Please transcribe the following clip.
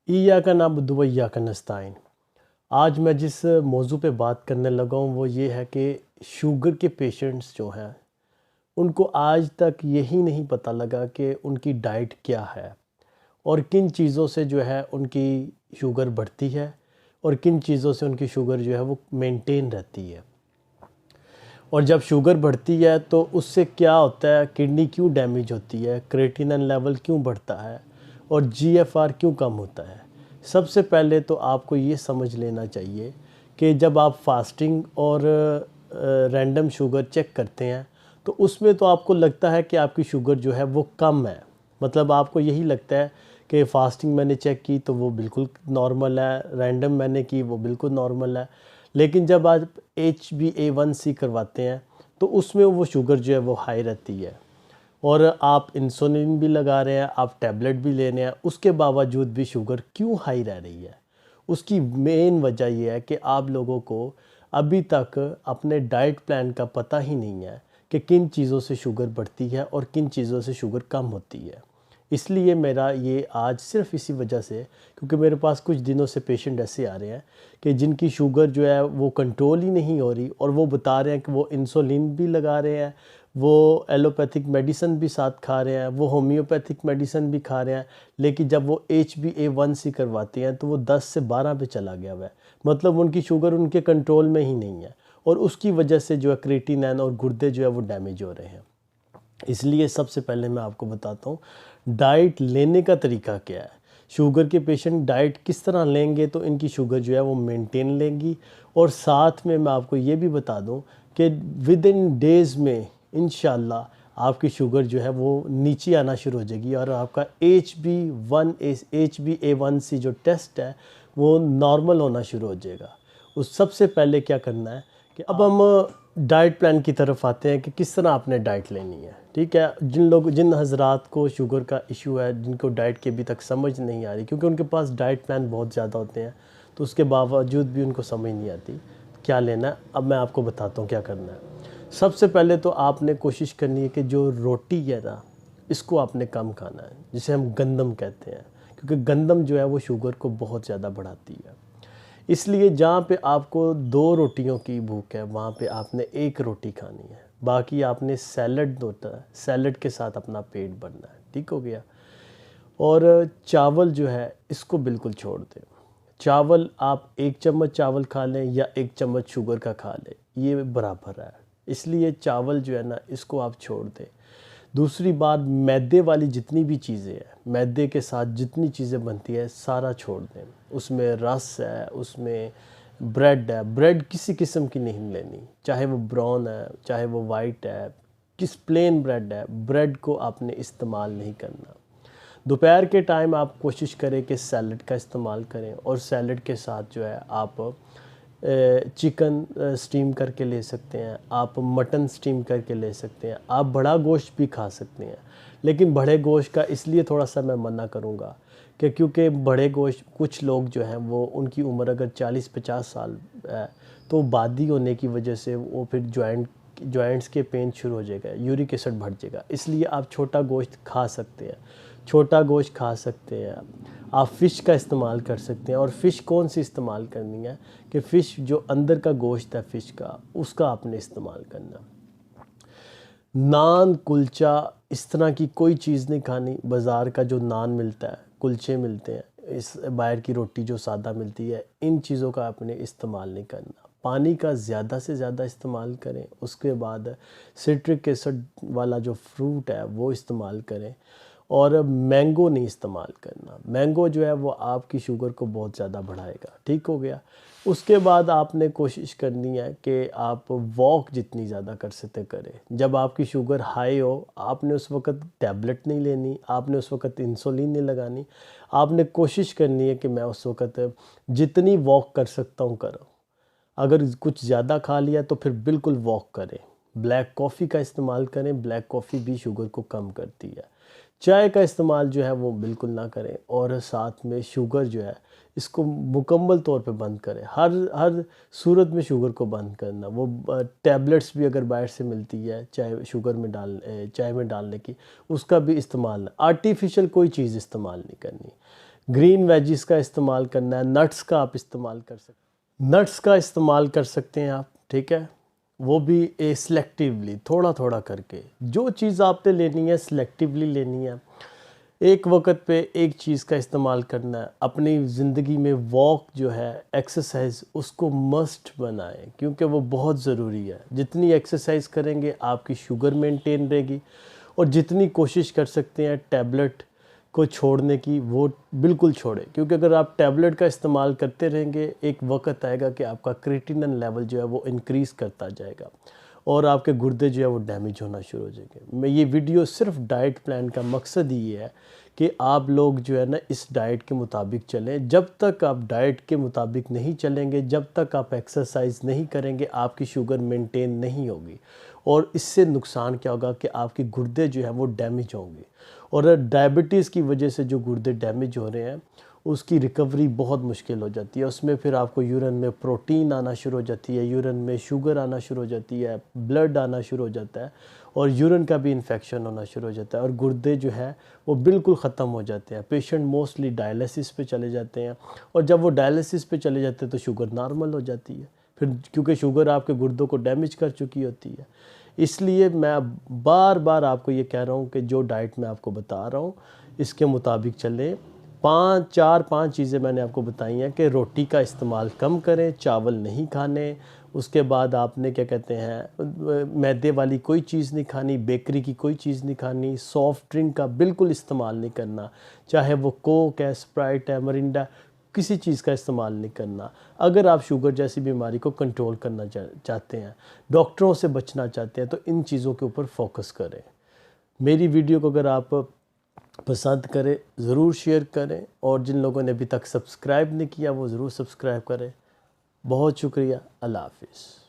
इय्याका नअबुदु व इय्याका नस्तईन। आज मैं जिस मौजू पे बात करने लगा हूँ वो ये है कि शुगर के पेशेंट्स जो हैं उनको आज तक यही नहीं पता लगा कि उनकी डाइट क्या है और किन चीज़ों से जो है उनकी शुगर बढ़ती है और किन चीज़ों से उनकी शुगर जो है वो मेंटेन रहती है। और जब शुगर बढ़ती है तो उससे क्या होता है, किडनी क्यों डैमेज होती है, क्रेटिनिन लेवल क्यों बढ़ता है और जीएफआर क्यों कम होता है। सबसे पहले तो आपको ये समझ लेना चाहिए कि जब आप फास्टिंग और रैंडम शुगर चेक करते हैं तो उसमें तो आपको लगता है कि आपकी शुगर जो है वो कम है। मतलब आपको यही लगता है कि फ़ास्टिंग मैंने चेक की तो वो बिल्कुल नॉर्मल है, रैंडम मैंने की वो बिल्कुल नॉर्मल है। लेकिन जब आप HbA1c करवाते हैं तो उसमें वो शुगर जो है वो हाई रहती है और आप इंसुलिन भी लगा रहे हैं, आप टैबलेट भी ले रहे हैं, उसके बावजूद भी शुगर क्यों हाई रह रही है। उसकी मेन वजह ये है कि आप लोगों को अभी तक अपने डाइट प्लान का पता ही नहीं है कि किन चीज़ों से शुगर बढ़ती है और किन चीज़ों से शुगर कम होती है। इसलिए मेरा ये आज सिर्फ इसी वजह से, क्योंकि मेरे पास कुछ दिनों से पेशेंट ऐसे आ रहे हैं कि जिनकी शुगर जो है वो कंट्रोल ही नहीं हो रही और वो बता रहे हैं कि वो इंसुलिन भी लगा रहे हैं, वो एलोपैथिक मेडिसिन भी साथ खा रहे हैं, वो होम्योपैथिक मेडिसिन भी खा रहे हैं, लेकिन जब वो HbA1c करवाते हैं तो वो 10 से 12 पे चला गया हुआ है। मतलब उनकी शुगर उनके कंट्रोल में ही नहीं है और उसकी वजह से जो है क्रेटिनिन और गुर्दे जो है वो डैमेज हो रहे हैं। इसलिए सबसे पहले मैं आपको बताता हूँ डाइट लेने का तरीका क्या है। शुगर के पेशेंट डाइट किस तरह लेंगे तो इनकी शुगर जो है वो मेंटेन लेंगी। और साथ में मैं आपको ये भी बता दूँ कि विद इन डेज़ में इंशाल्लाह आपकी शुगर जो है वो नीचे आना शुरू हो जाएगी और आपका HbA1c जो टेस्ट है वो नॉर्मल होना शुरू हो जाएगा। उस सबसे पहले क्या करना है कि अब हम डाइट प्लान की तरफ आते हैं कि किस तरह आपने डाइट लेनी है। ठीक है, जिन हजरात को शुगर का इशू है, जिनको डाइट की अभी तक समझ नहीं आ रही, क्योंकि उनके पास डाइट प्लान बहुत ज़्यादा होते हैं तो उसके बावजूद भी उनको समझ नहीं आती क्या लेना है। अब मैं आपको बताता हूँ क्या करना है। सबसे पहले तो आपने कोशिश करनी है कि जो रोटी है ना, इसको आपने कम खाना है, जिसे हम गंदम कहते हैं, क्योंकि गंदम जो है वो शुगर को बहुत ज़्यादा बढ़ाती है। इसलिए जहाँ पे आपको 2 रोटियों की भूख है वहाँ पे आपने 1 रोटी खानी है, बाकी आपने सैलड होता है, सैलड के साथ अपना पेट भरना है। ठीक हो गया। और चावल जो है इसको बिल्कुल छोड़ दें। चावल आप 1 चम्मच चावल खा लें या 1 चम्मच शुगर का खा लें, ये बराबर है। इसलिए चावल जो है ना इसको आप छोड़ दें। दूसरी बात, मैदे वाली जितनी भी चीज़ें हैं, मैदे के साथ जितनी चीज़ें बनती है सारा छोड़ दें। उसमें रस है, उसमें ब्रेड है, ब्रेड किसी किस्म की नहीं लेनी, चाहे वो ब्राउन है चाहे वो वाइट है, किस प्लेन ब्रेड है, ब्रेड को आपने इस्तेमाल नहीं करना। दोपहर के टाइम आप कोशिश करें कि सैलड का इस्तेमाल करें और सैलड के साथ जो है आप चिकन स्टीम करके ले सकते हैं, आप मटन स्टीम करके ले सकते हैं, आप बड़ा गोश्त भी खा सकते हैं। लेकिन बड़े गोश्त का इसलिए थोड़ा सा मैं मना करूँगा कि क्योंकि बड़े गोश्त कुछ लोग जो हैं वो उनकी उम्र अगर 40-50 साल है तो बादी होने की वजह से वो फिर जॉइंट्स के पेन शुरू हो जाएगा, यूरिक एसिड बढ़ जाएगा। इसलिए आप छोटा गोश्त खा सकते हैं, छोटा गोश्त खा सकते हैं। आप फ़िश का इस्तेमाल कर सकते हैं। और फ़िश कौन सी इस्तेमाल करनी है कि फ़िश जो अंदर का गोश्त है फ़िश का, उसका आपने इस्तेमाल करना। नान, कुलचा इस तरह की कोई चीज़ नहीं खानी। बाज़ार का जो नान मिलता है, कुलचे मिलते हैं, इस बाहर की रोटी जो सादा मिलती है, इन चीज़ों का आपने इस्तेमाल नहीं करना। पानी का ज़्यादा से ज़्यादा इस्तेमाल करें। उसके बाद सिट्रिक एसिड वाला जो फ्रूट है वो इस्तेमाल करें। और मैंगो नहीं इस्तेमाल करना। मैंगो जो है वो आपकी शुगर को बहुत ज़्यादा बढ़ाएगा। ठीक हो गया। उसके बाद आपने कोशिश करनी है कि आप वॉक जितनी ज़्यादा कर सकते करें। जब आपकी शुगर हाई हो आपने उस वक़्त टैबलेट नहीं लेनी, आपने उस वक़्त इंसुलिन नहीं लगानी। आपने कोशिश करनी है कि मैं उस वक़्त जितनी वॉक कर सकता हूँ करूँ। अगर कुछ ज़्यादा खा लिया तो फिर बिल्कुल वॉक करें। ब्लैक कॉफ़ी का इस्तेमाल करें, ब्लैक कॉफ़ी भी शुगर को कम करती है। चाय का इस्तेमाल जो है वो बिल्कुल ना करें और साथ में शुगर जो है इसको मुकम्मल तौर पे बंद करें। हर हर सूरत में शुगर को बंद करना। वो टैबलेट्स भी अगर बाहर से मिलती है चाय में डालने की, उसका भी इस्तेमाल ना, आर्टिफिशियल कोई चीज़ इस्तेमाल नहीं करनी। ग्रीन वेजिस का इस्तेमाल करना है, नट्स का आप इस्तेमाल कर सकते, नट्स का इस्तेमाल कर सकते हैं आप, ठीक है। वो भी सिलेक्टिवली, थोड़ा थोड़ा करके। जो चीज़ आपने लेनी है सिलेक्टिवली लेनी है। एक वक्त पे एक चीज़ का इस्तेमाल करना है। अपनी ज़िंदगी में वॉक जो है, एक्सरसाइज, उसको मस्ट बनाएं, क्योंकि वो बहुत ज़रूरी है। जितनी एक्सरसाइज करेंगे आपकी शुगर मेंटेन रहेगी, और जितनी कोशिश कर सकते हैं टैबलेट को छोड़ने की, वो बिल्कुल छोड़ें। क्योंकि अगर आप टैबलेट का इस्तेमाल करते रहेंगे, एक वक्त आएगा कि आपका क्रिएटिनिन लेवल जो है वो इंक्रीज़ करता जाएगा, और आपके गुर्दे जो है वो डैमेज होना शुरू हो जाएंगे। मैं ये वीडियो सिर्फ डाइट प्लान का मकसद ही ये है कि आप लोग जो है ना इस डाइट के मुताबिक चलें। जब तक आप डाइट के मुताबिक नहीं चलेंगे, जब तक आप एक्सरसाइज नहीं करेंगे, आपकी शुगर मेंटेन नहीं होगी, और इससे नुकसान क्या होगा कि आपके गुर्दे जो है वो डैमेज होंगे। और डायबिटीज़ की वजह से जो गुर्दे डैमेज हो रहे हैं, उसकी रिकवरी बहुत मुश्किल हो जाती है। उसमें फिर आपको यूरिन में प्रोटीन आना शुरू हो जाती है, यूरिन में शुगर आना शुरू हो जाती है, ब्लड आना शुरू हो जाता है, और यूरिन का भी इन्फेक्शन होना शुरू हो जाता है, और गुर्दे जो है वो बिल्कुल ख़त्म हो जाते हैं। पेशेंट मोस्टली डायलिसिस पे चले जाते हैं, और जब वो डायलिसिस पे चले जाते हैं तो शुगर नॉर्मल हो जाती है फिर, क्योंकि शुगर आपके गुर्दों को डैमेज कर चुकी होती है। इसलिए मैं बार बार आपको ये कह रहा हूँ कि जो डाइट मैं आपको बता रहा हूँ इसके मुताबिक चलें। 5 चीज़ें मैंने आपको बताई हैं कि रोटी का इस्तेमाल कम करें, चावल नहीं खाने, उसके बाद आपने क्या कहते हैं मैदे वाली कोई चीज़ नहीं खानी, बेकरी की कोई चीज़ नहीं खानी, सॉफ्ट ड्रिंक का बिल्कुल इस्तेमाल नहीं करना, चाहे वो कोक है, स्प्राइट है, मरिंडा, किसी चीज़ का इस्तेमाल नहीं करना। अगर आप शुगर जैसी बीमारी को कंट्रोल करना चाहते हैं, डॉक्टरों से बचना चाहते हैं, तो इन चीज़ों के ऊपर फोकस करें। मेरी वीडियो को अगर आप पसंद करें, ज़रूर शेयर करें, और जिन लोगों ने अभी तक सब्सक्राइब नहीं किया वो ज़रूर सब्सक्राइब करें। बहुत शुक्रिया। अल्लाह हाफिज़।